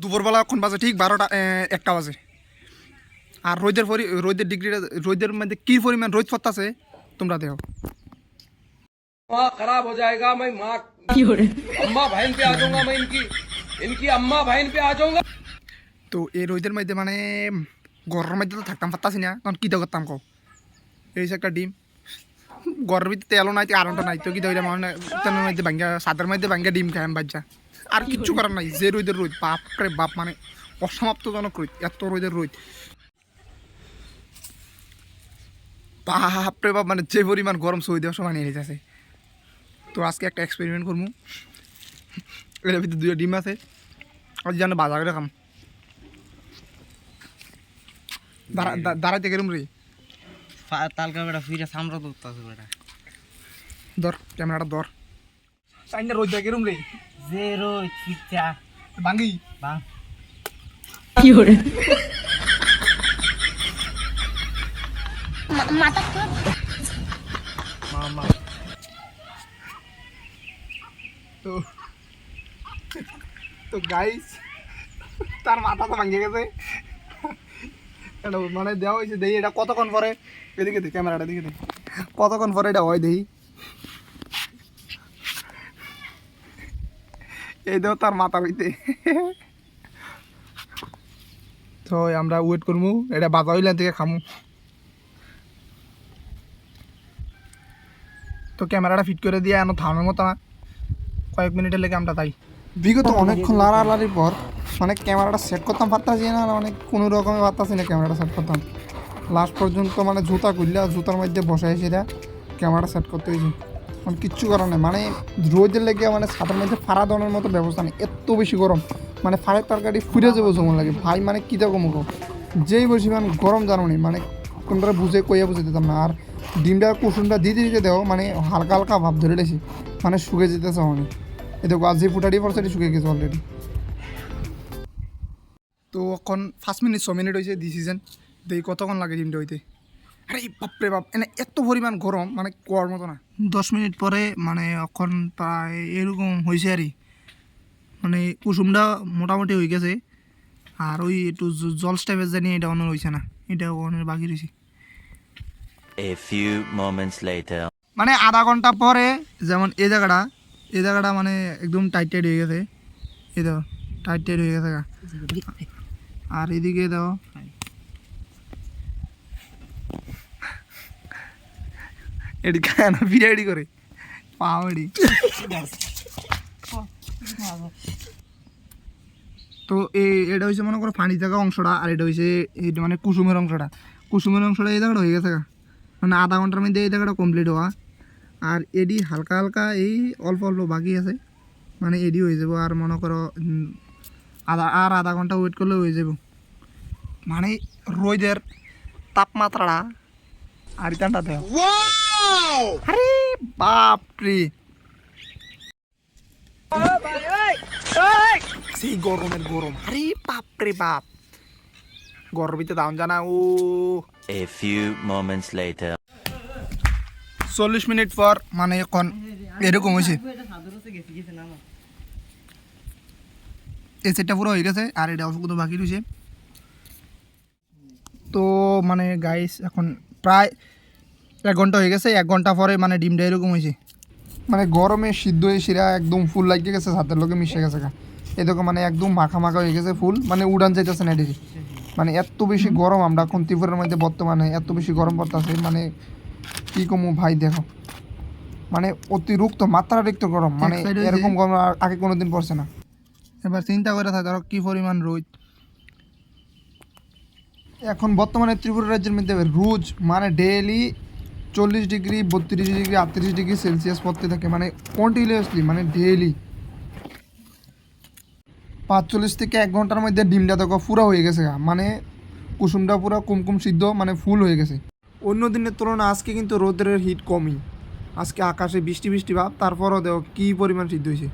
দুপুরবেলা এখন বাজে ঠিক 12টা 1টা বাজে। আর রোদের ডিগ্রিটা রোদের মধ্যে কি পরিমাণ রোদ পড়তেছে তোমরা দেখো। माँ खराब हो जाएगा, मैं माँ अम्मा बहन पे आ जाऊंगा, मैं इनकी इनकी अम्मा बहन पे आ जाऊंगा। তো এই রোদের মধ্যে মানে গরমের মধ্যে তো থাকতাম পারতাছি না, তখন কী করতাম কও। এই যে একটা ডিম গরমের ভিতরে তেলও নাই, আরনটা নাই, তো কি ধরে মানে তেলের মধ্যে ভাঙ্গা সাদার মধ্যে ভাঙ্গা ডিম খাই আমি বাচ্চা। আর কিচ্ছু করার নাই, যে রোদের রোদ বাপরে বাপ, মানে অসমাপ্তজনক রোদ, এত রোদের রোদ বাপরে বাপ, মানে যে পরিমাণ গরম সই দেওয়ার সময় নিয়ে যাচ্ছে। তো আজকে একটা এক্সপেরিমেন্ট করবো, এটার ভিতরে 2টা ডিম আছে, আজ যেন বাজার করে খাম। দাঁড়াইতে কেরম রে তালকা বেটা ফিরে সামরা দৌড়তে বেটা ধর ক্যামেরাটা ধর। সাইনটা রোদ দেয় কেরম রে, যে রোজ ফিরছা ভাঙ্গি বাং মামা। তো তো গাইস তার মাথা তো ভাঙে গেছে, এটা মানে দেওয়া হয়েছে। দেখি এটা কতক্ষণ পরে, এদিকে দেখ ক্যামেরাটা দিকে দেখ কতক্ষণ পরে এটা হয়। দেখি এই দেও তার মাথা হইতে। তো আমরা ওয়েট করবো, এটা বাজা হইলে থেকে খামু। তো ক্যামেরাটা ফিট করে দিয়ে এমন থামার মতো না, কয়েক মিনিটের লেগে আমরা তাই বিগত অনেকক্ষণ লাড়ালাড়ির পর মানে ক্যামেরাটা সেট করতাম পারতাছি না, মানে কোনো রকমে পারতাছি না ক্যামেরাটা সেট করতাম। লাস্ট পর্যন্ত মানে জুতা খুললে জুতার মধ্যে বসাই সেটা ক্যামেরাটা সেট করতে হয়েছে। মানে কিচ্ছু করার নেই, মানে রোদের লেগে মানে ছাদের মধ্যে ফাড়া দেওয়ার মতো ব্যবস্থা নেই, এত বেশি গরম। মানে ফাড়ের তরকারি ফুটে যাবো যেমন লাগে ভাই, মানে কী রকম যেই বসি মানে গরম জানো নি, মানে কোনটা বুঝে কইয়া বুঝে দিতাম না। আর ডিমটা কুসুমটা দিতে দিতে দেও মানে হালকা হালকা ভাব ধরে লেছি, মানে শুকে যেতেছে অনেক। এই দেখো আজ যে ফুটাটি পড়ছে এটি শুকিয়ে গেছে অলরেডি। তো এখন 5 মিনিট 6 মিনিট হয়েছে ডিসিশন, দেখি কতক্ষণ লাগে ডিমটা হইতে। আরে বাপরে বাপ, এনে এত পরিমাণ গরম মানে কোয়ার মতো না। 10 মিনিট পরে মানে এখন প্রায় এরকম হয়েছে আর মানে কুসুমটা মোটামুটি হয়ে গেছে। আর ওই একটু জল স্টাইপের জানি এটা অন্য হয়েছে না, এটা অনেক বাকি রয়েছে। A few moments later. মানে আধা ঘন্টা পরে যেমন এই জায়গাটা মানে একদম টাইট টাইট হয়ে গেছে, এই দেখো টাইট টাইট হয়ে গেছে। আর এদিকে দাও এটি কেন বিরিয়ানি করে পাওয়ারি। তো এটা হচ্ছে মনে করো পানি থাকা অংশটা, আর এটা হচ্ছে এইটা মানে কুসুমের অংশটা এই জায়গাটা হয়ে গেছে, মানে আধা ঘন্টার মধ্যে এই জায়গাটা কমপ্লিট হওয়া। আর এডি হালকা হালকা এই অল্প অল্প বাকি আছে, মানে এডি হয়ে যাব। আর মনে করো আধা ঘন্টা ওয়েট করলে হয়ে যাব। মানে রোদের তাপমাত্রাটা আর ইতানটা দেখ, আরে বাপরে সেই গরমের গরম, আরে বাপরে বাপ, গরমিতে দাম জানা। ও A few moments later. 40 minute পর মানে এখন এরকম হয়েছে, এই সেটটা পুরো হয়ে গেছে আর এটা অল্প কত বাকি রয়েছে। তো মানে গাইস এখন প্রায় 1 ঘন্টা হয়ে গেছে, 1 ঘন্টা পরে মানে ডিমটা এরকম হয়েছে। মানে গরমে সিদ্ধ হয়ে শিরা একদম ফুল লাগিয়ে গেছে, ছাদের লোকে মিশে গেছে। এরকম মানে একদম মাখা মাখা হয়ে গেছে ফুল, মানে উড়ান যাইতেছে না এদিকে। মানে এত বেশি গরম আমরা এখন ত্রিপুরার মধ্যে বর্তমানে এত বেশি গরম পড়তেছে, মানে কী কমু ভাই দেখো, মানে অতিরিক্ত মাত্রাতিরিক্ত গরম, মানে এরকম গরম আগে কোনো দিন পড়ছে না। এবার চিন্তা করে থাকে ধরো কী পরিমাণ রোদ এখন বর্তমানে ত্রিপুরা রাজ্যের মধ্যে রোজ মানে daily 40 degree 32 degree 38 degree Celsius পড়তে থাকে, মানে কন্টিনিউয়াসলি, মানে ডেইলি 45 থেকে 1 ঘন্টার মধ্যে ডিমটা দেখো পুরো হয়ে গেছে, মানে কুসুমটা পুরো কুমকুম সিদ্ধ মানে ফুল হয়ে গেছে। অন্য দিনের তুলনায় আজকে কিন্তু রোদের হিট কমই, আজকে আকাশে বৃষ্টি বৃষ্টি ভাব, তারপরও দেখো কী পরিমাণ সিদ্ধ হয়েছে।